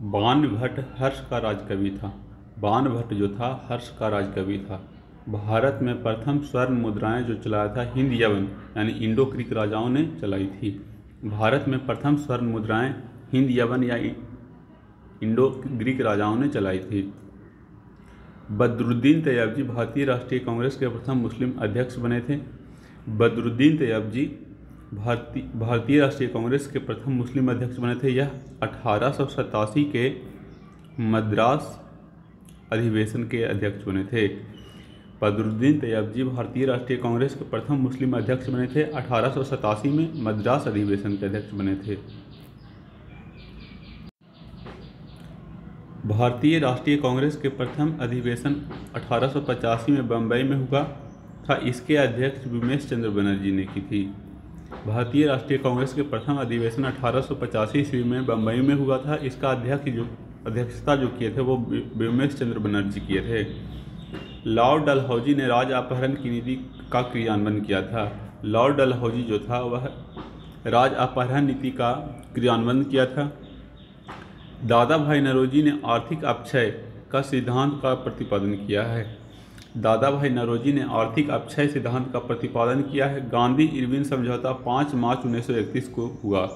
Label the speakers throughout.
Speaker 1: बाणभट्ट हर्ष का राजकवि था। बाणभट्ट जो था हर्ष का राजकवि था। भारत में प्रथम स्वर्ण मुद्राएं जो चलाया था हिंद यवन यानी इंडो ग्रीक राजाओं ने चलाई थी। भारत में प्रथम स्वर्ण मुद्राएं हिंद यवन या इंडो ग्रीक राजाओं ने चलाई थी। बदरुद्दीन तैयबजी भारतीय राष्ट्रीय कांग्रेस के प्रथम मुस्लिम अध्यक्ष बने थे। बदरुद्दीन तैयबजी भारतीय राष्ट्रीय कांग्रेस के प्रथम मुस्लिम अध्यक्ष बने थे। यह 1887 के मद्रास अधिवेशन के अध्यक्ष बने थे। बदरुद्दीन तैयबजी भारतीय राष्ट्रीय कांग्रेस के प्रथम मुस्लिम अध्यक्ष बने थे। 1887 में मद्रास अधिवेशन के अध्यक्ष बने थे। भारतीय राष्ट्रीय कांग्रेस के प्रथम अधिवेशन 1885 में बम्बई में हुआ था। इसके अध्यक्ष बिमलेश चंद्र बनर्जी ने की थी। भारतीय राष्ट्रीय कांग्रेस के प्रथम अधिवेशन 1885 ईस्वी में बम्बई में हुआ था। इसका अध्यक्षता जो किए थे वो बिमलेश चंद्र बनर्जी किए थे। लॉर्ड डलहौजी ने राज अपहरण की नीति का क्रियान्वयन किया था। लॉर्ड डलहौजी जो था वह राज अपहरण नीति का क्रियान्वयन किया था। दादा भाई नौरोजी ने आर्थिक अक्षय का सिद्धांत का प्रतिपादन किया है। दादा भाई नौरोजी ने आर्थिक अक्षय सिद्धांत का प्रतिपादन किया है। गांधी इरविन समझौता 5 मार्च 1931 को हुआ।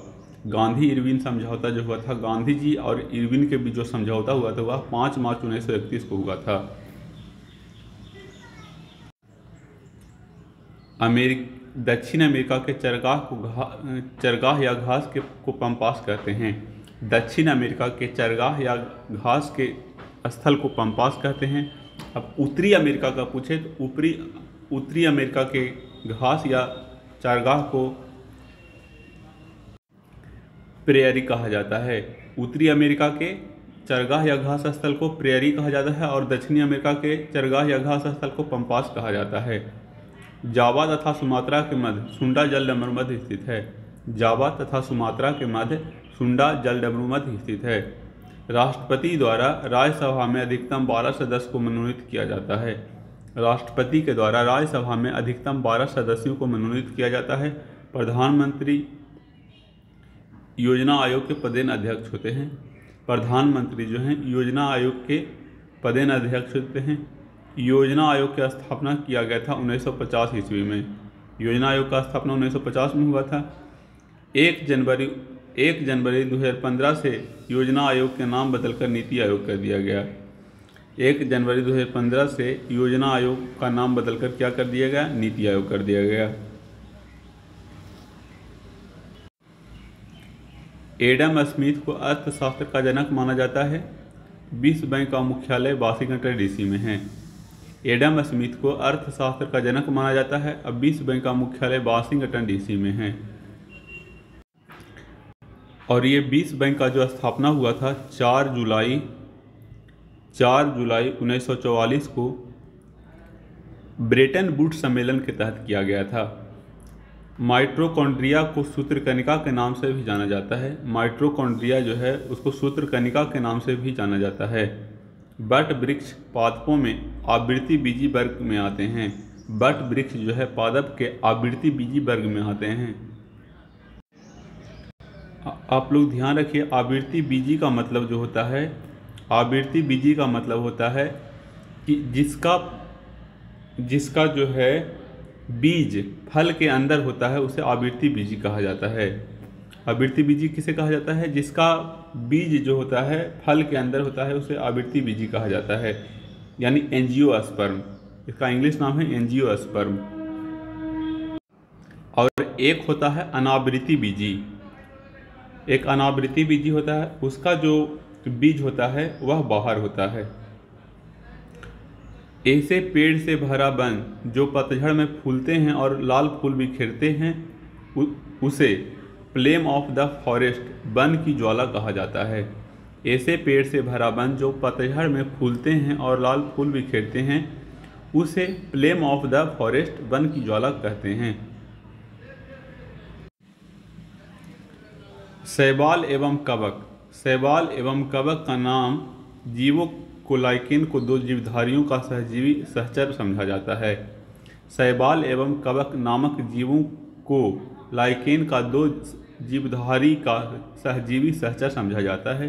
Speaker 1: गांधी इरविन समझौता जो हुआ था, गांधी जी और इरविन के बीच जो समझौता हुआ था वह 5 मार्च 1931 को हुआ था। दक्षिण अमेरिका के चरगाह या घास को पम्पास कहते हैं। दक्षिण अमेरिका के चरगाह या घास के स्थल को पम्पास कहते हैं। अब उत्तरी अमेरिका का पूछे तो उत्तरी अमेरिका के घास या चरगाह को प्रेयरी कहा जाता है। उत्तरी अमेरिका के चरगाह या घास स्थल को प्रेयरी कहा जाता है और दक्षिणी अमेरिका के चरगाह या घास स्थल को पम्पास कहा जाता है। जावा तथा सुमात्रा के मध्य सुंडा जलडमरू मध्य स्थित है। जावा तथा सुमात्रा के मध्य सुंडा जलडमरू मध्य स्थित है। राष्ट्रपति द्वारा राज्यसभा में अधिकतम 12 सदस्य को मनोनीत किया जाता है। राष्ट्रपति के द्वारा राज्यसभा में अधिकतम 12 सदस्यों को मनोनीत किया जाता है। प्रधानमंत्री योजना आयोग के पदेन अध्यक्ष होते हैं। प्रधानमंत्री जो हैं योजना आयोग के पदेन अध्यक्ष होते हैं। योजना आयोग की स्थापना किया गया था 1950 ईस्वी में। योजना आयोग का स्थापना 1950 में हुआ था। 1 जनवरी 2015 से योजना आयोग के नाम बदलकर नीति आयोग कर दिया गया। 1 जनवरी 2015 से योजना आयोग का नाम बदलकर क्या कर दिया गया? नीति आयोग कर दिया गया। एडम स्मिथ को अर्थशास्त्र का जनक माना जाता है। विश्व बैंक का मुख्यालय वाशिंगटन डीसी में है। एडम स्मिथ को अर्थशास्त्र का जनक माना जाता है। अब विश्व बैंक का मुख्यालय वाशिंगटन डीसी में है। और ये विश्व बैंक का जो स्थापना हुआ था 4 जुलाई 1944 को ब्रेटन वुड्स सम्मेलन के तहत किया गया था। माइटोकॉन्ड्रिया को सूत्रकणिका के नाम से भी जाना जाता है। माइटोकॉन्ड्रिया जो है उसको सूत्रकणिका के नाम से भी जाना जाता है। वट वृक्ष पादपों में आवृत्ति बीजी वर्ग में आते हैं। वट वृक्ष जो है पादप के आवृत्ति बीजी वर्ग में आते हैं। आप लोग ध्यान रखिए, आवृत्ति बीजी का मतलब जो होता है, आवृत्ति बीजी का मतलब होता है कि जिसका जो है बीज फल के अंदर होता है उसे आवृत्ति बीजी कहा जाता है। आवृत्ति बीजी किसे कहा जाता है? जिसका बीज जो होता है फल के अंदर होता है उसे आवृत्ति बीजी कहा जाता है, यानी एंजियोस्पर्म। इसका इंग्लिश नाम है एंजियोस्पर्म। और एक होता है अनावृत्ति बीजी। एक अनावृत्ति बीजी होता है, उसका जो बीज होता है वह बाहर होता है। ऐसे पेड़ से भरा वन जो पतझड़ में फूलते हैं और लाल फूल बिखेरते हैं उसे flame of the forest, one की ज्वाला कहा जाता है। ऐसे पेड़ से भरा वन जो पतझड़ में फूलते हैं और लाल फूल बिखेरते हैं उसे flame of the forest, one की ज्वाला कहते हैं। शैवाल एवं कवक। शैवाल एवं कवक का नाम जीवों को लाइकेन को 2 जीवधारियों का सहजीवी सहचर समझा जाता है। शैवाल एवं कवक नामक जीवों को लाइकेन का 2 जीवधारी का सहजीवी सहचर समझा जाता है।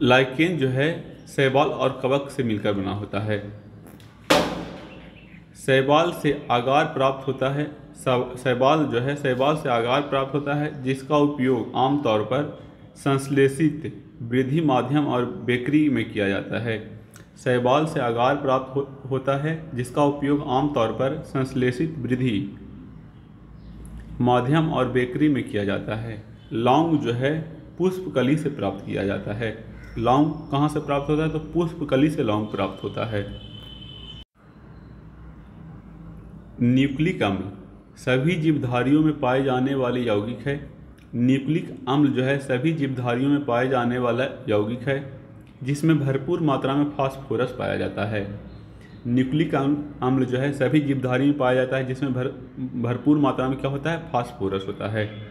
Speaker 1: लाइकेन जो है शैवाल और कवक से मिलकर बना होता है। शैवाल से आगार प्राप्त होता है। शैवाल से आगार प्राप्त होता है, जिसका उपयोग आमतौर पर संश्लेषित वृद्धि माध्यम और बेकरी में किया जाता है। शैवाल से आगार प्राप्त होता है, जिसका उपयोग आमतौर पर संश्लेषित वृद्धि माध्यम और बेकरी में किया जाता है। लौंग जो है पुष्पकली से प्राप्त किया जाता है। लौंग कहाँ से प्राप्त होता है? तो पुष्पकली से लौंग प्राप्त होता है। न्यूक्लिक अम्ल सभी जीवधारियों में पाए जाने वाले यौगिक है। न्यूक्लिक अम्ल जो है सभी जीवधारियों में पाए जाने वाला यौगिक है, जिसमें भरपूर मात्रा में फास्फोरस पाया जाता है। न्यूक्लिक अम्ल जो है सभी जीवधारियों में पाया जाता है, जिसमें भरपूर मात्रा में क्या होता है? फास्फोरस होता है।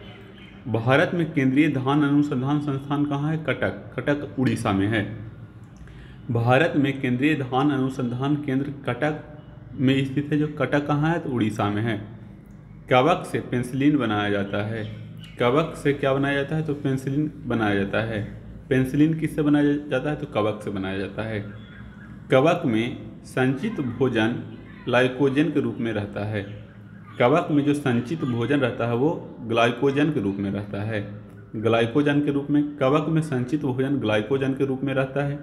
Speaker 1: भारत में केंद्रीय धान अनुसंधान संस्थान कहाँ है? कटक। कटक उड़ीसा में है। भारत में केंद्रीय धान अनुसंधान केंद्र कटक में स्थित है। जो कटक कहाँ है? तो उड़ीसा में है। कवक से पेंसिलिन बनाया जाता है। कवक से क्या बनाया जाता है? तो पेंसिलिन बनाया जाता है। पेंसिलिन किससे बनाया जाता है? तो कवक से बनाया जाता है। कवक में संचित भोजन ग्लाइकोजन के रूप में रहता है। कवक में जो संचित भोजन रहता है वो ग्लाइकोजन के रूप में रहता है। ग्लाइकोजन के रूप में कवक में संचित भोजन ग्लाइकोजन के रूप में रहता है।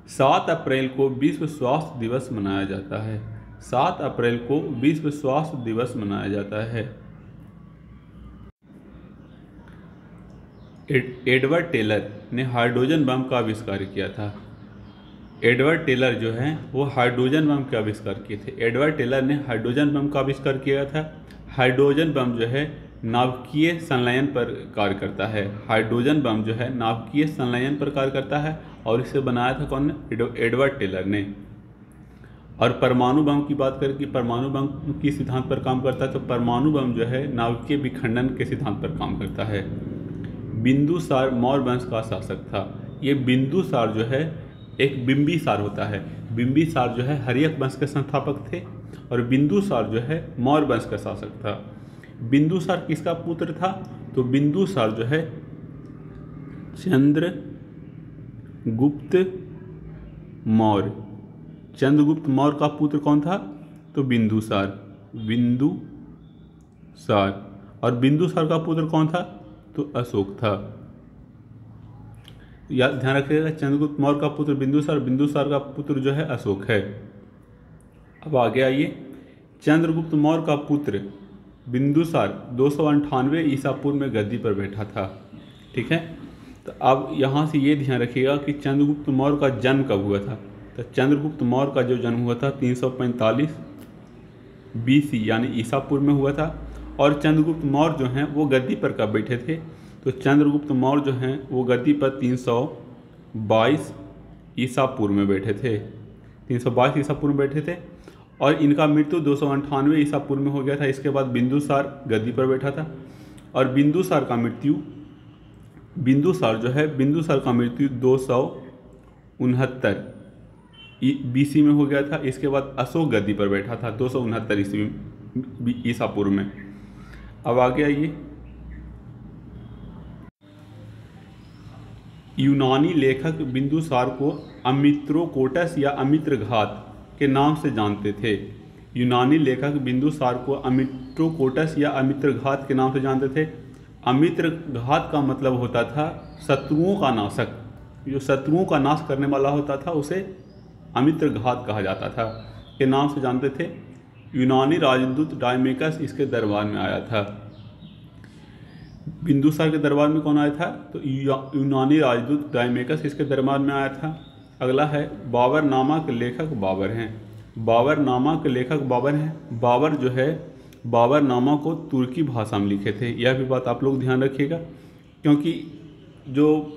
Speaker 1: 7 अप्रैल को विश्व स्वास्थ्य दिवस मनाया जाता है। 7 अप्रैल को विश्व स्वास्थ्य दिवस मनाया जाता है। एडवर्ड टेलर ने हाइड्रोजन बम का आविष्कार किया था। एडवर्ड टेलर जो है वो हाइड्रोजन बम का आविष्कार किए थे। एडवर्ड टेलर ने हाइड्रोजन बम का आविष्कार किया था। हाइड्रोजन बम जो है नाभिकीय संलयन पर कार्य करता है। हाइड्रोजन बम जो है नाभिकीय संलयन पर कार्य करता है और इसे बनाया था कौन ने? एडवर्ड टेलर ने। और परमाणु बम की बात करें कि परमाणु बम किस सिद्धांत पर काम करता है? तो परमाणु बम जो है नाभिकीय विखंडन के सिद्धांत पर काम करता है। बिंदुसार मौर्य वंश का शासक था। ये बिंदुसार जो है एक बिंबिसार होता है। बिंबिसार जो है हर्यक वंश के संस्थापक थे और बिंदुसार जो है मौर्य वंश का शासक था। बिंदुसार किसका पुत्र था? तो बिंदुसार जो है चंद्रगुप्त मौर्य। चंद्रगुप्त मौर्य का पुत्र कौन था? तो बिंदुसार। बिंदुसार। और बिंदुसार का पुत्र कौन था? तो अशोक था। याद ध्यान रखिएगा, चंद्रगुप्त मौर्य का पुत्र बिंदुसार, बिंदुसार का पुत्र जो है अशोक है। अब आगे आइए। चंद्रगुप्त मौर्य का पुत्र बिंदुसार 298 ईसा पूर्व में गद्दी पर बैठा था। ठीक है, तो अब यहाँ से ये ध्यान रखिएगा कि चंद्रगुप्त मौर्य का जन्म कब हुआ था? तो चंद्रगुप्त मौर्य का जो जन्म हुआ था 345 BC यानी ईसा पूर्व में हुआ था। और चंद्रगुप्त मौर्य जो हैं वो गद्दी पर कब बैठे थे? तो चंद्रगुप्त मौर्य जो हैं वो गद्दी पर 322 ईसा पूर्व में बैठे थे। 322 ईसा पूर्व में बैठे थे और इनका मृत्यु 298 ईसा पूर्व में हो गया था। इसके बाद बिंदुसार गद्दी पर बैठा था और बिंदुसार का मृत्यु 269 BC में हो गया था। इसके बाद अशोक गद्दी पर बैठा था 269 ईसा पूर्व में। अब आगे आइए। यूनानी लेखक बिंदुसार को अमित्रोकोटस या अमित्रघात के नाम से जानते थे। यूनानी लेखक बिंदुसार को अमित्रोकोटस या अमित्रघात के नाम से जानते थे। अमित्रघात का मतलब होता था शत्रुओं का नाशक। जो शत्रुओं का नाश करने वाला होता था उसे अमित्रघात कहा जाता था, के नाम से जानते थे। यूनानी राजदूत डायमेकस इसके दरबार में आया था। बिंदुसार के दरबार में कौन आया था? तो यूनानी राजदूत डायमेकस इसके दरबार में आया था। अगला है बाबरनामा के लेखक बाबर हैं। बाबरनामा के लेखक बाबर हैं। बाबर जो है बाबरनामा को तुर्की भाषा में लिखे थे। यह भी बात आप लोग ध्यान रखिएगा, क्योंकि जो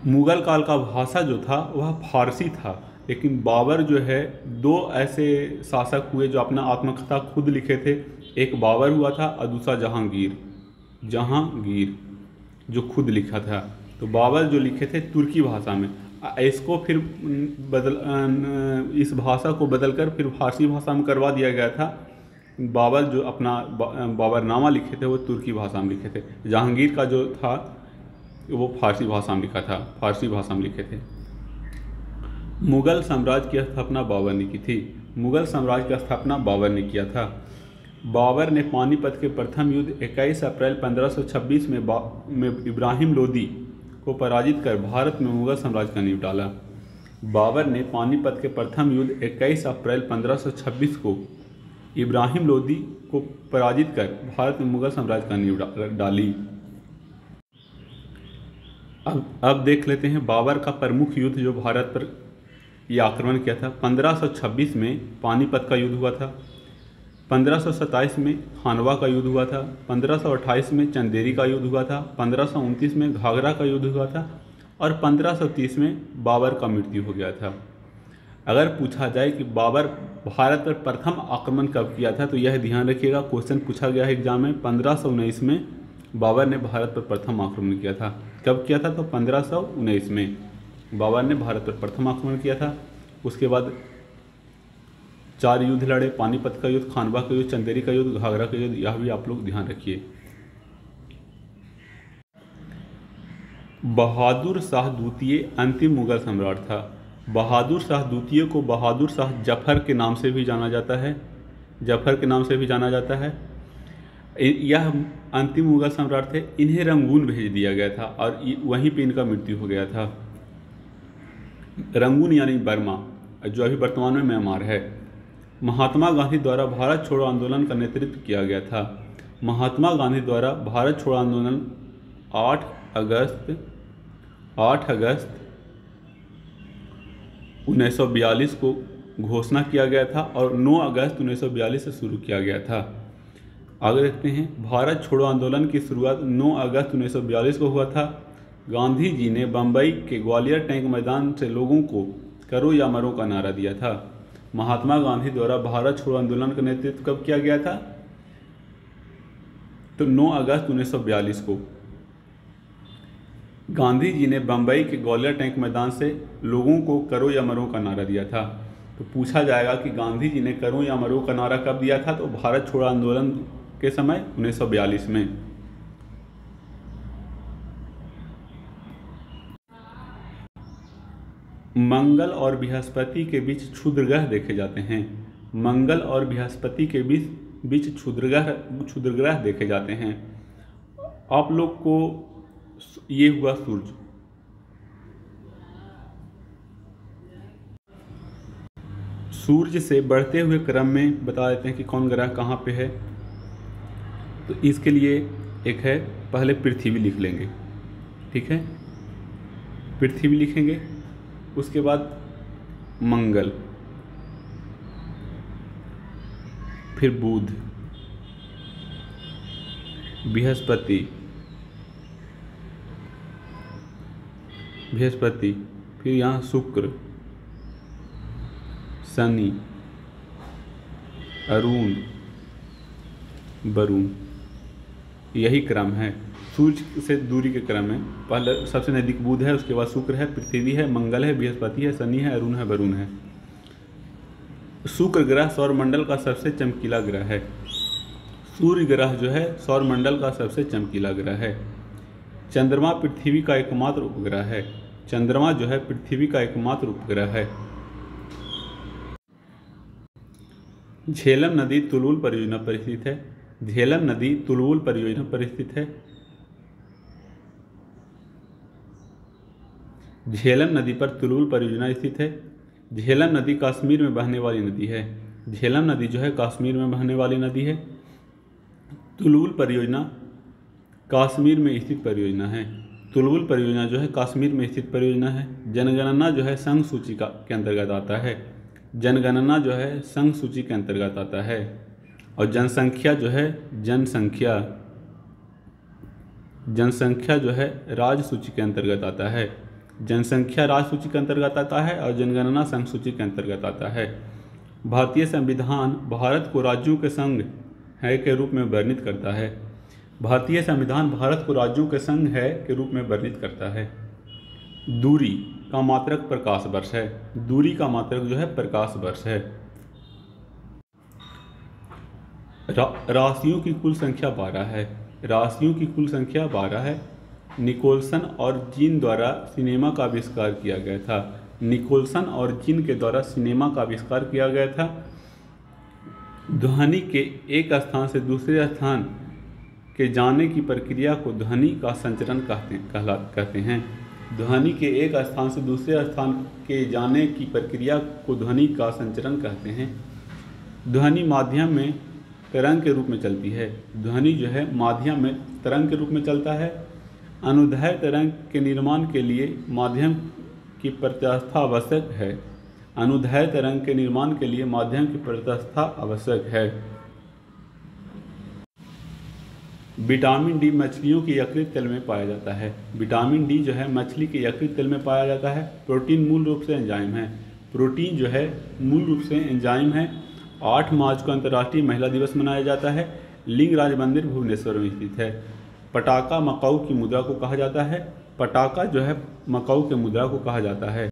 Speaker 1: मुग़ल काल का भाषा जो था वह फारसी था, लेकिन बाबर जो है 2 ऐसे शासक हुए जो अपना आत्मकथा खुद लिखे थे। एक बाबर हुआ था और दूसरा जहांगीर जो खुद लिखा था। तो बाबर जो लिखे थे तुर्की भाषा में, इसको फिर इस भाषा को बदलकर फिर फारसी भाषा में करवा दिया गया था। बाबर जो अपना बाबरनामा लिखे थे वो तुर्की भाषा में लिखे थे। जहांगीर का जो था वो फारसी भाषा में लिखा था, फारसी भाषा में लिखे थे। मुगल साम्राज्य की स्थापना बाबर ने की थी। मुगल साम्राज्य की स्थापना बाबर ने किया था। बाबर ने पानीपत के प्रथम युद्ध 21 अप्रैल 1526 में इब्राहिम लोदी को पराजित कर भारत में मुगल साम्राज्य का नींव डाला। बाबर ने पानीपत के प्रथम युद्ध 21 अप्रैल 1526 को इब्राहिम लोदी को पराजित कर भारत में मुगल साम्राज्य का नींव डाली। अब देख लेते हैं बाबर का प्रमुख युद्ध जो भारत पर यह आक्रमण किया था। 1526 में पानीपत का युद्ध हुआ था, 1527 में खानवा का युद्ध हुआ था, 1528 में चंदेरी का युद्ध हुआ था, 1529 में घाघरा का युद्ध हुआ था और 1530 में बाबर का मृत्यु हो गया था। अगर पूछा जाए कि बाबर भारत पर प्रथम आक्रमण कब किया था तो यह ध्यान रखिएगा, क्वेश्चन पूछा गया है एग्जाम में। 1519 में बाबर ने भारत पर प्रथम आक्रमण किया था। कब किया था? तो 1519 में बाबर ने भारत पर प्रथम आक्रमण किया था। उसके बाद 4 युद्ध लड़े, पानीपत का युद्ध, खानवा का युद्ध, चंदेरी का युद्ध, घाघरा का युद्ध, यह भी आप लोग ध्यान रखिए। बहादुर शाह द्वितीय अंतिम मुगल सम्राट था। बहादुर शाह द्वितीय को बहादुर शाह जफर के नाम से भी जाना जाता है, जफर के नाम से भी जाना जाता है। यह अंतिम मुगल सम्राट थे। इन्हें रंगून भेज दिया गया था और वहीं पे इनका मृत्यु हो गया था। रंगून यानी बर्मा, जो अभी वर्तमान में म्यांमार है। महात्मा गांधी द्वारा भारत छोड़ो आंदोलन का नेतृत्व किया गया था। महात्मा गांधी द्वारा भारत छोड़ो आंदोलन 8 अगस्त 1942 को घोषणा किया गया था और 9 अगस्त 1942 से शुरू किया गया था। आगे देखते हैं, भारत छोड़ो आंदोलन की शुरुआत 9 अगस्त 1942 को हुआ था। गांधी जी ने बम्बई के ग्वालियर टैंक मैदान से लोगों को करो या मरो का नारा दिया था। महात्मा गांधी द्वारा भारत छोड़ो आंदोलन का नेतृत्व कब किया गया था? तो 9 अगस्त 1942 को गांधी जी ने बम्बई के ग्वालियर टैंक मैदान से लोगों को करो या मरो का नारा दिया था। तो पूछा जाएगा कि गांधी जी ने करो या मरो का नारा कब दिया था? तो भारत छोड़ो आंदोलन के समय 1942 में। मंगल और बृहस्पति के बीच क्षुद्र ग्रह देखे जाते हैं। मंगल और बृहस्पति के बीच क्षुद्र ग्रह देखे जाते हैं। आप लोग को ये हुआ सूर्य, सूर्य से बढ़ते हुए क्रम में बता देते हैं कि कौन ग्रह कहाँ पे है। तो इसके लिए एक है, पहले पृथ्वी लिख लेंगे, ठीक है, पृथ्वी लिखेंगे। उसके बाद मंगल, फिर बुध, बृहस्पति, फिर यहाँ शुक्र, शनि, अरुण, वरुण, यही क्रम है सूर्य से दूरी के क्रम में। पहले सबसे नज़दीक बुध है, उसके बाद शुक्र है, पृथ्वी है, मंगल है, बृहस्पति है, शनि है, अरुण है, वरुण है। शुक्र ग्रह सौरमंडल का सबसे चमकीला ग्रह है। सूर्य ग्रह जो है सौरमंडल का सबसे चमकीला ग्रह है। चंद्रमा पृथ्वी का एकमात्र उपग्रह है। चंद्रमा जो है पृथ्वी का एकमात्र उपग्रह है। झेलम नदी तुलुल परियोजना पर स्थित है। झेलम नदी तुलुल परियोजना पर स्थित है। झेलम नदी पर तुलुल परियोजना स्थित है। झेलम नदी कश्मीर में बहने वाली नदी है। झेलम नदी जो है कश्मीर में बहने वाली नदी है। तुलुल परियोजना कश्मीर में स्थित परियोजना है। तुलुल परियोजना जो है कश्मीर में स्थित परियोजना है। जनगणना जो है संघ सूची के अंतर्गत आता है। जनगणना जो है संघ सूची के अंतर्गत आता है। और जनसंख्या जो है जनसंख्या जो है राज्य सूची के अंतर्गत आता है। जनसंख्या राज्य सूची के अंतर्गत आता है और जनगणना संघ सूची के अंतर्गत आता है। भारतीय संविधान भारत को राज्यों के संघ है के रूप में वर्णित करता है। भारतीय संविधान भारत को राज्यों के संघ है के रूप में वर्णित करता है। दूरी का मात्रक प्रकाश वर्ष है। दूरी का मात्रक जो है प्रकाश वर्ष है। राशियों की कुल संख्या 12 है। राशियों की कुल संख्या 12 है। निकोलसन और जीन द्वारा सिनेमा का आविष्कार किया गया था। निकोलसन और जीन के द्वारा सिनेमा का आविष्कार किया गया था। ध्वनि के एक स्थान से दूसरे स्थान के जाने की प्रक्रिया को ध्वनि का संचरण कहते हैं। ध्वनि के एक स्थान से दूसरे स्थान के जाने की प्रक्रिया को ध्वनि का संचरण कहते हैं। ध्वनि माध्यम में तरंग के रूप में चलती है। ध्वनि जो है माध्यम में तरंग के रूप में चलता है। अनुदैर्ध्य तरंग के निर्माण के लिए माध्यम की प्रत्यास्था आवश्यक है। अनुदैर्ध्य तरंग के निर्माण के लिए माध्यम की प्रत्यास्था आवश्यक है। विटामिन डी मछलियों के यकृत तल में पाया जाता है। विटामिन डी जो है मछली के यकृत तल में पाया जाता है। प्रोटीन मूल रूप से एंजाइम है। प्रोटीन जो है मूल रूप से एंजाइम है। 8 मार्च को अंतर्राष्ट्रीय महिला दिवस मनाया जाता है। लिंगराज मंदिर भुवनेश्वर में स्थित है। पटाका मकाऊ की मुद्रा को कहा जाता है। पटाका जो है मकाऊ के मुद्रा को कहा जाता है।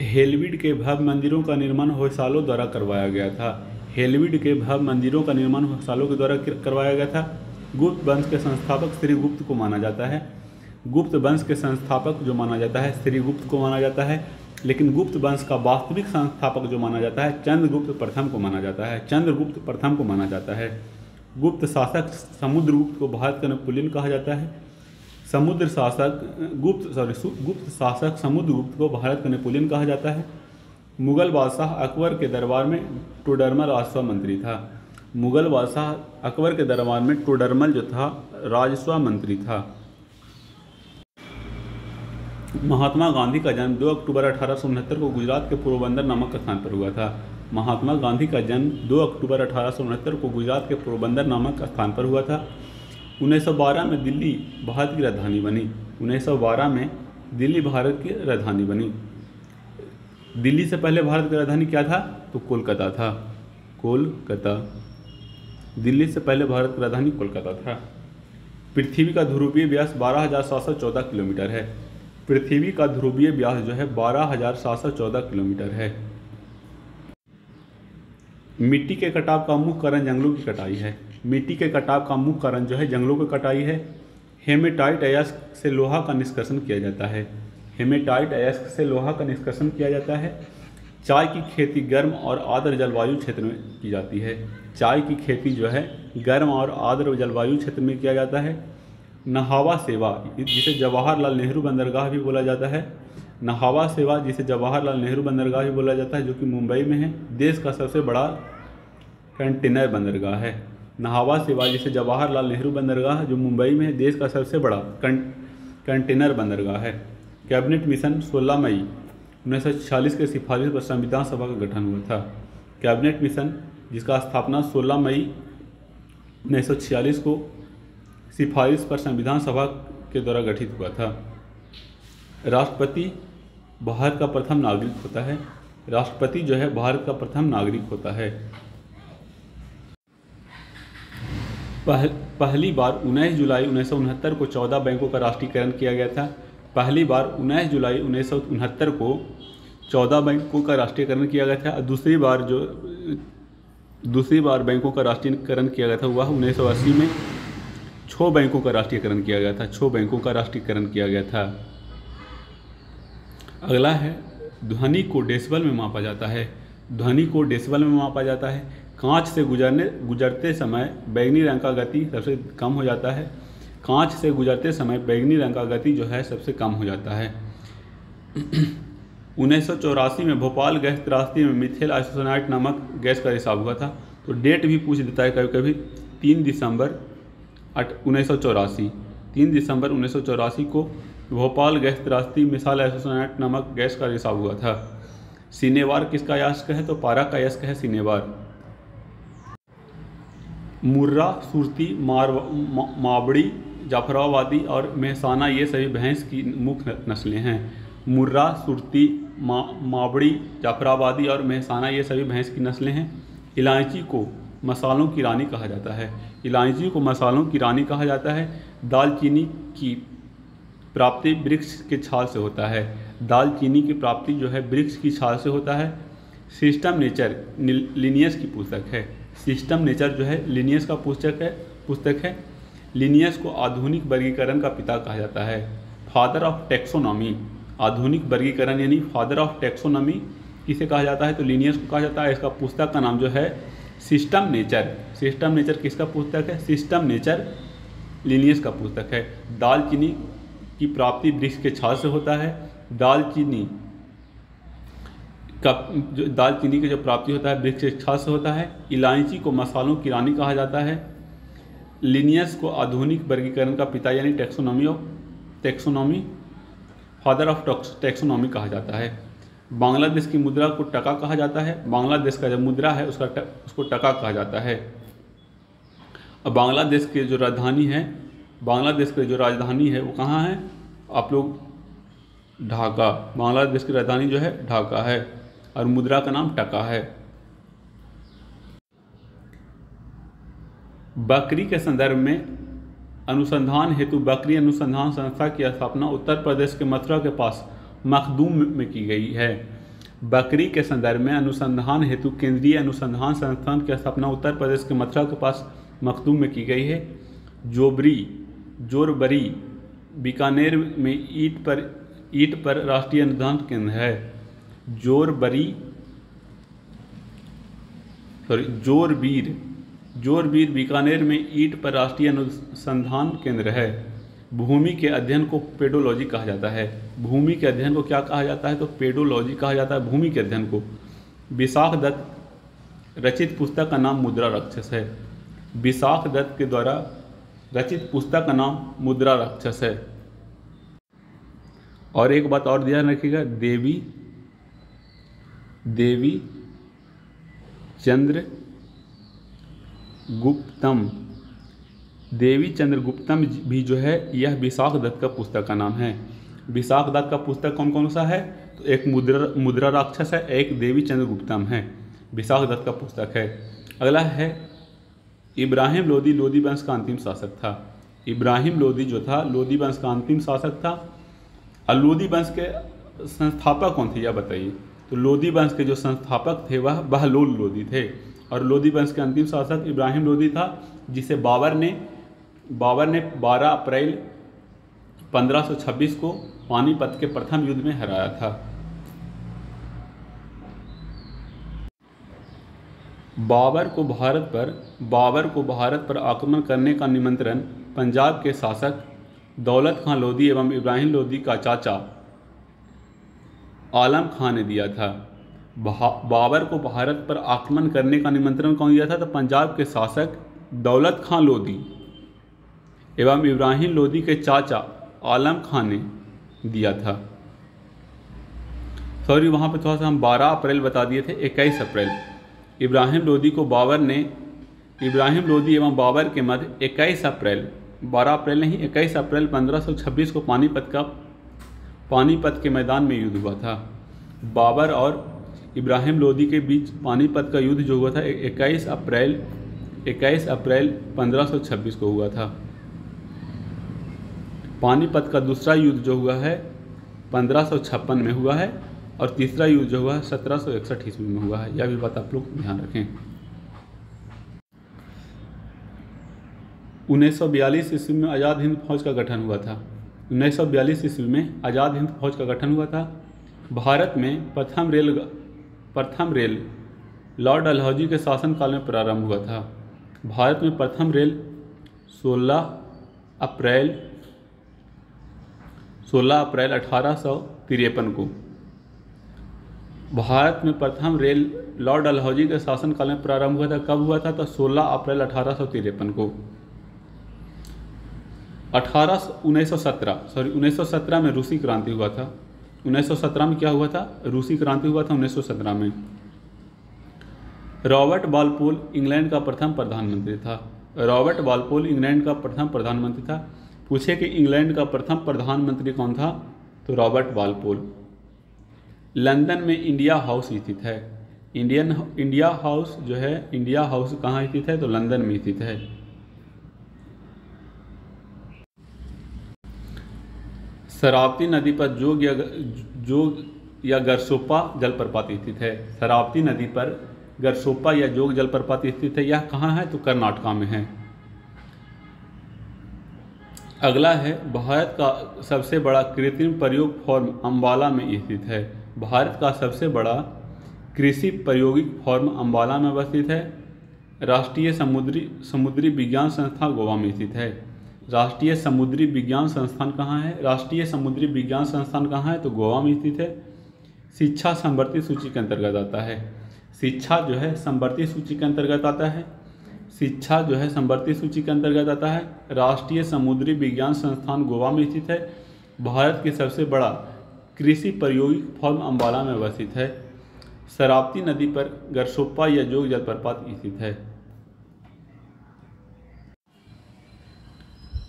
Speaker 1: हेलविड के भव्य मंदिरों का निर्माण होयसालों द्वारा करवाया गया था। हेलविड के भव्य मंदिरों का निर्माण होयसालों के द्वारा करवाया गया था। गुप्त वंश के संस्थापक श्री गुप्त को माना जाता है। गुप्त वंश के संस्थापक जो माना जाता है श्री गुप्त को माना जाता है। लेकिन गुप्त वंश का वास्तविक संस्थापक जो माना जाता है चंद्रगुप्त प्रथम को माना जाता है। चंद्रगुप्त प्रथम को माना जाता है। गुप्त शासक समुद्रगुप्त को भारत का नेपोलियन कहा जाता है। गुप्त शासक समुद्रगुप्त को भारत का नेपोलियन कहा जाता है। मुगल बादशाह अकबर के दरबार में टोडरमल राजस्व मंत्री था। मुगल बादशाह अकबर के दरबार में टोडरमल जो था राजस्व मंत्री था। महात्मा गांधी का जन्म 2 अक्टूबर 1869 को गुजरात के पोरबंदर नामक स्थान पर हुआ था। महात्मा गांधी का जन्म 2 अक्टूबर 1869 को गुजरात के पोरबंदर नामक स्थान पर हुआ था। 1912 में दिल्ली भारत की राजधानी बनी। 1912 में दिल्ली भारत की राजधानी बनी। दिल्ली से पहले भारत की राजधानी क्या था? तो कोलकाता था। कोलकाता। दिल्ली से पहले भारत की राजधानी कोलकाता था। पृथ्वी का ध्रुवीय व्यास 12,714 किलोमीटर है। पृथ्वी का ध्रुवीय व्यास जो है 12,714 किलोमीटर है। मिट्टी के कटाव का मुख्य कारण जंगलों की कटाई है। मिट्टी के कटाव का मुख्य कारण जो है जंगलों की कटाई है। हेमेटाइट अयस्क से लोहा का निष्कर्षण किया जाता है। हेमेटाइट अयस्क से लोहा का निष्कर्षण किया जाता है। चाय की खेती गर्म और आर्द्र जलवायु क्षेत्र में की जाती है। चाय की खेती जो है गर्म और आर्द्र जलवायु क्षेत्र में किया जाता है। नहावा सेवा जिसे जवाहरलाल नेहरू बंदरगाह भी बोला जाता है। नहावा सेवा जिसे जवाहरलाल नेहरू बंदरगाह भी बोला जाता है जो कि मुंबई में है, देश का सबसे बड़ा कंटेनर बंदरगाह है। नहावा सेवा जिसे जवाहरलाल नेहरू बंदरगाह जो मुंबई में है, देश का सबसे बड़ा कंटेनर बंदरगाह है। कैबिनेट मिशन 16 मई 1946 के सिफारिश पर संविधान सभा का गठन हुआ था। कैबिनेट मिशन जिसका स्थापना 16 मई 1946 को सिफारिश पर संविधान सभा के द्वारा गठित हुआ था। राष्ट्रपति भारत का प्रथम नागरिक होता है। राष्ट्रपति जो है भारत का प्रथम नागरिक होता है। पहली बार 19 जुलाई 1969 को 14 बैंकों का राष्ट्रीयकरण किया गया था। पहली बार 19 जुलाई 1969 को 14 बैंकों का राष्ट्रीयकरण किया गया था। दूसरी बार बैंकों का राष्ट्रीयकरण किया गया था वह 1980 में 6 बैंकों का राष्ट्रीयकरण किया गया था। 6 बैंकों का राष्ट्रीयकरण किया गया था। अगला है ध्वनि को डेसिबल में मापा जाता है। ध्वनि को डेसिबल में मापा जाता है। कांच से गुजरते समय बैंगनी रंग का गति सबसे कम हो जाता है। कांच से गुजरते समय बैंगनी रंग का गति जो है सबसे कम हो जाता है। 1984 में भोपाल गैस त्रासदी में मिथेल आइसोसाइनेट नामक गैस का रिसाव हुआ था। तो डेट भी पूछ देता है कभी कभी। 3 दिसंबर 1984 को भोपाल गैस त्रासदी मिसाल आइसोसाइनेट नामक गैस का रिसाव हुआ था। सिनेवार किसका अयस्क है? तो पारा का अयस्क है सिनेवार। मुर्रा, सुरती, मावड़ी, जाफराबादी और मेहसाना ये सभी भैंस की मुख्य नस्लें हैं। मुर्रा, सुरती, मावड़ी, जाफराबादी और मेहसाना ये सभी भैंस की नस्लें हैं। इलायची को मसालों की रानी कहा जाता है। इलायची को मसालों की रानी कहा जाता है। दालचीनी की प्राप्ति वृक्ष के छाल से होता है। दालचीनी की प्राप्ति जो है वृक्ष की छाल से होता है। सिस्टम नेचर लिनियस की पुस्तक है। सिस्टम नेचर जो है लिनियस का पुस्तक है। लिनियस को आधुनिक वर्गीकरण का पिता कहा जाता है। फादर ऑफ टैक्सोनॉमी, आधुनिक वर्गीकरण यानी फादर ऑफ टैक्सोनॉमी किसे कहा जाता है? तो लिनियस को कहा जाता है। इसका पुस्तक का नाम जो है सिस्टम नेचर। सिस्टम नेचर किसका पुस्तक है? सिस्टम नेचर लिनियस का पुस्तक है। दालचीनी की प्राप्ति वृक्ष के छाल से होता है। दालचीनी की जो प्राप्ति होता है वृक्ष के छाल से होता है। इलायची को मसालों की रानी कहा जाता है। लिनियस को आधुनिक वर्गीकरण का पिता यानी टैक्सोनॉमी फादर ऑफ टैक्सोनॉमी कहा जाता है। बांग्लादेश की मुद्रा को टका कहा जाता है। बांग्लादेश का जो मुद्रा है उसको टका कहा जाता है। अब बांग्लादेश की जो राजधानी है वो कहाँ है? आप लोग ढाका। बांग्लादेश की राजधानी जो है ढाका है और मुद्रा का नाम टका है। बकरी के संदर्भ में अनुसंधान हेतु बकरी अनुसंधान संस्था की स्थापना उत्तर प्रदेश के मथुरा के पास मखदूम में की गई है। बकरी के संदर्भ में अनुसंधान हेतु केंद्रीय अनुसंधान संस्थान की स्थापना उत्तर प्रदेश के मथुरा के पास मखदूम में की गई है। जोरबरी बीकानेर में ईंट पर राष्ट्रीय अनुसंधान केंद्र है। जोरबीर बीकानेर में ईंट पर राष्ट्रीय अनुसंधान केंद्र है। भूमि के अध्ययन को पेडोलॉजी कहा जाता है। भूमि के अध्ययन को क्या कहा जाता है? तो पेडोलॉजी कहा जाता है भूमि के अध्ययन को। विशाख दत्त रचित पुस्तक का नाम मुद्रा राक्षस है। विशाख दत्त के द्वारा रचित पुस्तक का नाम मुद्रा राक्षस है। और एक बात और ध्यान रखिएगा, देवी चंद्र गुप्तम भी जो है यह विशाख दत्त का पुस्तक का नाम है। विशाख दत्त का पुस्तक कौन कौन सा है? तो एक मुद्रा राक्षस है, एक देवी चंद्र गुप्तम है। विशाख दत्त का पुस्तक है। अगला है इब्राहिम लोदी वंश का अंतिम शासक था। इब्राहिम लोदी जो था लोदी वंश का अंतिम शासक था। और लोदी वंश के संस्थापक कौन थे यह बताइए? तो लोदी वंश के जो संस्थापक थे वह बहलोल लोदी थे। और लोदी वंश के अंतिम शासक इब्राहिम लोदी था, जिसे बाबर ने 12 अप्रैल 1526 को पानीपत के प्रथम युद्ध में हराया था। बाबर को भारत पर आक्रमण करने का निमंत्रण पंजाब के शासक दौलत खां लोदी एवं इब्राहिम लोदी का चाचा आलम खां ने दिया था। बाबर को भारत पर आक्रमण करने का निमंत्रण कौन दिया था? तो पंजाब के शासक दौलत खां लोदी एवं इब्राहिम लोदी के चाचा आलम खां ने दिया था। सॉरी, वहाँ पे थोड़ा सा हम 12 अप्रैल बता दिए थे, 21 अप्रैल। इब्राहिम लोदी एवं बाबर के मध्य 21 अप्रैल 12 अप्रैल नहीं 21 अप्रैल 1526 को पानीपत के मैदान में युद्ध हुआ था। बाबर और इब्राहिम लोदी के बीच पानीपत का युद्ध जो हुआ था 21 अप्रैल 1526 को हुआ था। पानीपत का दूसरा युद्ध जो हुआ है 1556 में हुआ है और तीसरा युद्ध जो हुआ है 1761 ईस्वी में हुआ है। यह भी बात आप लोग ध्यान रखें। 1942 ईस्वी में आज़ाद हिंद फौज का गठन हुआ था। 1942 ईस्वी में आज़ाद हिंद फौज का गठन हुआ था। भारत में प्रथम रेल लॉर्ड डलहौजी के शासनकाल में प्रारंभ हुआ था। भारत में प्रथम रेल 16 अप्रैल 1853 को भारत में प्रथम रेल लॉर्ड डलहौजी के शासनकाल में प्रारंभ हुआ था। कब हुआ था? तो 16 अप्रैल 1853 को। 1917 में रूसी क्रांति हुआ था। 1917 में क्या हुआ था? रूसी क्रांति हुआ था 1917 में। रॉबर्ट वालपोल इंग्लैंड का प्रथम प्रधानमंत्री था। रॉबर्ट वालपोल इंग्लैंड का प्रथम प्रधानमंत्री था। पूछे कि इंग्लैंड का प्रथम प्रधानमंत्री कौन था? तो रॉबर्ट वालपोल। लंदन में इंडिया हाउस स्थित है। इंडिया हाउस जो है, इंडिया हाउस कहाँ स्थित है? तो लंदन में स्थित है। शरावती नदी पर जोग या गरसोप्पा जलप्रपात स्थित है। शरावती नदी पर गरसोप्पा या जोग जलप्रपात स्थित है। यह कहाँ है? तो कर्नाटका में है। अगला है भारत का सबसे बड़ा कृत्रिम प्रयोग फार्म अम्बाला में स्थित है। भारत का सबसे बड़ा कृषि प्रायोगिक फार्म अम्बाला में अवस्थित है। राष्ट्रीय समुद्री विज्ञान संस्थान गोवा में स्थित है। राष्ट्रीय समुद्री विज्ञान संस्थान कहाँ है? राष्ट्रीय समुद्री विज्ञान संस्थान कहाँ है? तो गोवा में स्थित है। शिक्षा समवर्ती सूची के अंतर्गत आता है। शिक्षा जो है समवर्ती सूची के अंतर्गत आता है। शिक्षा जो है समवर्ती सूची के अंतर्गत आता है। राष्ट्रीय समुद्री विज्ञान संस्थान गोवा में स्थित है। भारत की सबसे बड़ा कृषि प्रायोगिक फार्म अम्बाला में अवस्थित है। शरावती नदी पर गरसोप्पा या जोग जलप्रपात स्थित है।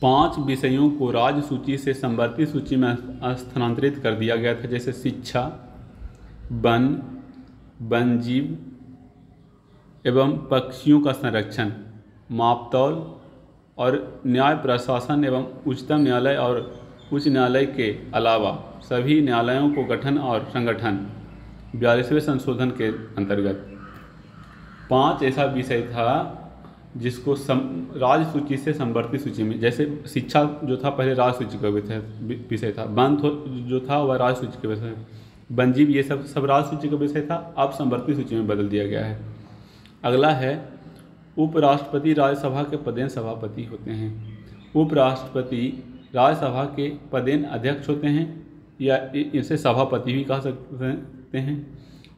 Speaker 1: 5 विषयों को राज्य सूची से समवर्ती सूची में स्थानांतरित कर दिया गया था, जैसे शिक्षा, वन, वन्यजीव एवं पक्षियों का संरक्षण, मापतौल और न्याय प्रशासन एवं उच्चतम न्यायालय और उच्च न्यायालय के अलावा सभी न्यायालयों को गठन और संगठन 42वें संशोधन के अंतर्गत 5 ऐसा विषय था जिसको राज्य सूची से समवर्ती सूची में, जैसे शिक्षा जो था पहले राज्य सूची का विषय था, वन जो था वह राज्य सूची का विषय, वन्यजीव ये सब राज्य सूची का विषय था, अब समवर्ती सूची में बदल दिया गया है। अगला है उपराष्ट्रपति राज्यसभा के पदेन सभापति होते हैं। उपराष्ट्रपति राज्यसभा के पदेन अध्यक्ष होते हैं या इसे सभापति भी कह सकते हैं।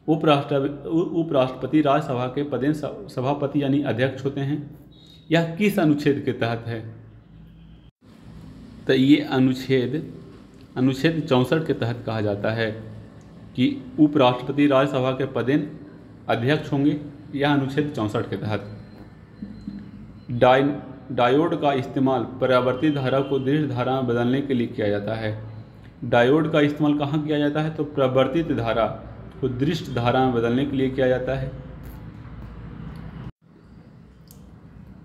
Speaker 1: उपराष्ट्रपति राज्यसभा के पदेन सभापति यानी अध्यक्ष होते हैं। यह किस अनुच्छेद के तहत है? तो ये अनुच्छेद 64 के तहत कहा जाता है कि उपराष्ट्रपति राज्यसभा के पदेन अध्यक्ष होंगे। यह अनुच्छेद 64 के तहत। डायोड का इस्तेमाल परावर्तित धारा को दृढ़ धारा में बदलने के लिए किया जाता है। डायोड का इस्तेमाल कहाँ किया जाता है? तो परावर्तित धारा को दृढ़ धारा में बदलने के लिए किया जाता है।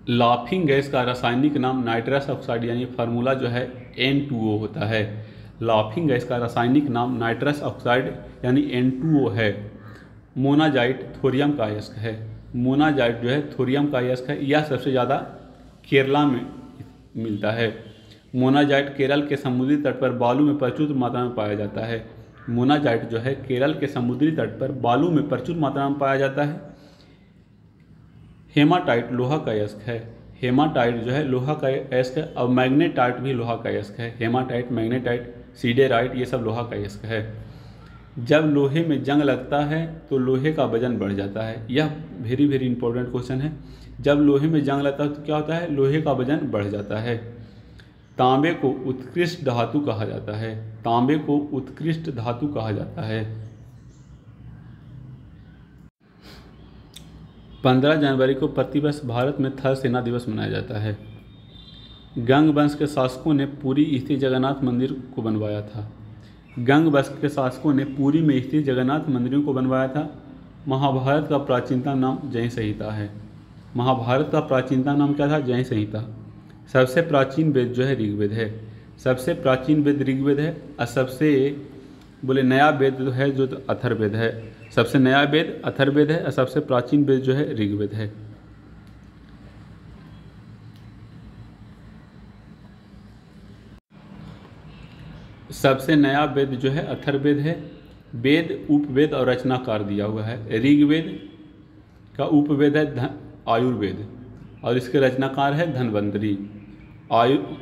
Speaker 1: लाफिंग गैस का रासायनिक नाम नाइट्रस ऑक्साइड यानी फार्मूला जो है N2O होता है। लाफिंग गैस का रासायनिक नाम नाइट्रस ऑक्साइड यानी N2O है। मोनाजाइट थोरियम का अयस्क है। मोनाजाइट जो है थोरियम का अयस्क है। यह सबसे ज़्यादा केरला में मिलता है। मोनाजाइट केरल के समुद्री तट पर बालू में प्रचुर मात्रा में पाया जाता है। मोनाजाइट जो है केरल के समुद्री तट पर बालू में प्रचुर मात्रा में पाया जाता है। हेमाटाइट लोहा का अयस्क है। हेमाटाइट जो है लोहा का अयस्क है और मैग्नेटाइट भी लोहा का अयस्क है। हेमाटाइट, मैग्नेटाइट, सीडेराइट ये सब लोहा का अयस्क है। जब लोहे में जंग लगता है तो लोहे का वजन बढ़ जाता है। यह वेरी वेरी इंपॉर्टेंट क्वेश्चन है। जब लोहे में जंग लगता है तो क्या होता है? लोहे का वजन बढ़ जाता है। तांबे को उत्कृष्ट धातु कहा जाता है। तांबे को उत्कृष्ट धातु कहा जाता है। 15 जनवरी को प्रतिवर्ष भारत में थल सेना दिवस मनाया जाता है। गंग वंश के शासकों ने पुरी स्थित जगन्नाथ मंदिर को बनवाया था। गंग वंश के शासकों ने पुरी में स्थित जगन्नाथ मंदिरों को बनवाया था। महाभारत का प्राचीनतम नाम जय संहिता है। महाभारत का प्राचीनतम नाम क्या था? जय संहिता। सबसे प्राचीन वेद जो है ऋग्वेद है। सबसे प्राचीन वेद ऋग्वेद है और सबसे नया वेद जो है जो अथर्ववेद है। सबसे नया वेद अथर्ववेद है और सबसे प्राचीन वेद जो है ऋग्वेद है। सबसे नया वेद जो है अथर्ववेद है। वेद, उपवेद और रचनाकार दिया हुआ है। ऋग्वेद का उपवेद है आयुर्वेद और इसके रचनाकार है धन्वंतरी।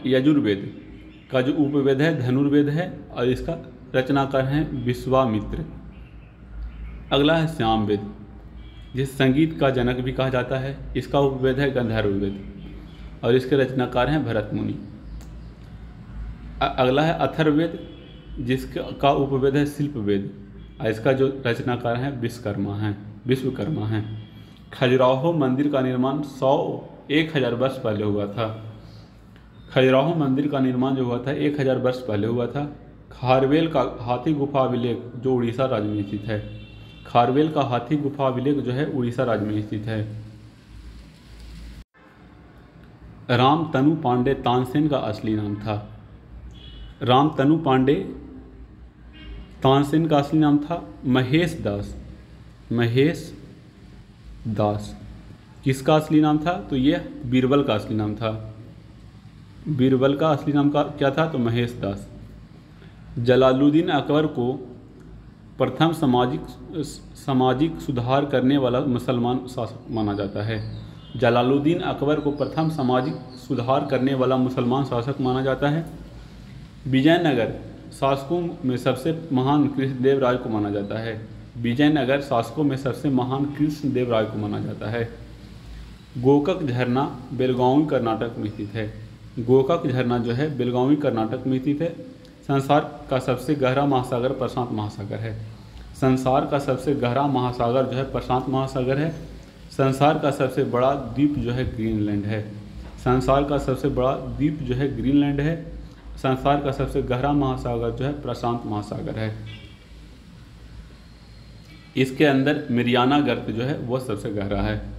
Speaker 1: यजुर्वेद का जो उपवेद है धनुर्वेद है और इसका रचनाकार है विश्वामित्र। अगला है सामवेद, जिस संगीत का जनक भी कहा जाता है। इसका उपवेद है गंधर्ववेद और इसके रचनाकार हैं भरत मुनि। अगला है अथर्ववेद, जिसका उपवेद है शिल्पवेद और इसका जो रचनाकार हैं विश्वकर्मा हैं। खजुराहो मंदिर का निर्माण 1000 वर्ष पहले हुआ था। खजुराहो मंदिर का निर्माण जो हुआ था 1000 वर्ष पहले हुआ था। खारवेल का हाथी गुफा अभिलेख जो उड़ीसा राज्य में स्थित है। खारवेल का हाथी गुफा अभिलेख जो है उड़ीसा राज्य में स्थित है। रामतनु पांडे तानसेन का असली नाम था। रामतनु पांडे तानसेन का असली नाम था महेश दास। महेश दास किसका असली नाम था? तो ये बीरबल का असली नाम था। बीरबल का असली नाम क्या था? तो महेश दास। जलालुद्दीन अकबर को प्रथम सामाजिक सुधार करने वाला मुसलमान शासक माना जाता है। जलालुद्दीन अकबर को प्रथम सामाजिक सुधार करने वाला मुसलमान शासक माना जाता है। विजयनगर शासकों में सबसे महान कृष्णदेवराय को माना जाता है। विजयनगर शासकों में सबसे महान कृष्णदेवराय को माना जाता है। गोकाक झरना बेलगावी कर्नाटक में स्थित है। गोकाक झरना जो है बेलगावी कर्नाटक में स्थित है। संसार का सबसे गहरा महासागर प्रशांत महासागर है। संसार का सबसे गहरा महासागर जो है प्रशांत महासागर है। संसार का सबसे बड़ा द्वीप जो है ग्रीनलैंड है। संसार का सबसे बड़ा द्वीप जो है ग्रीनलैंड है। संसार का सबसे गहरा महासागर जो है प्रशांत महासागर है। इसके अंदर मेरियाना गर्त जो है वह सबसे गहरा है।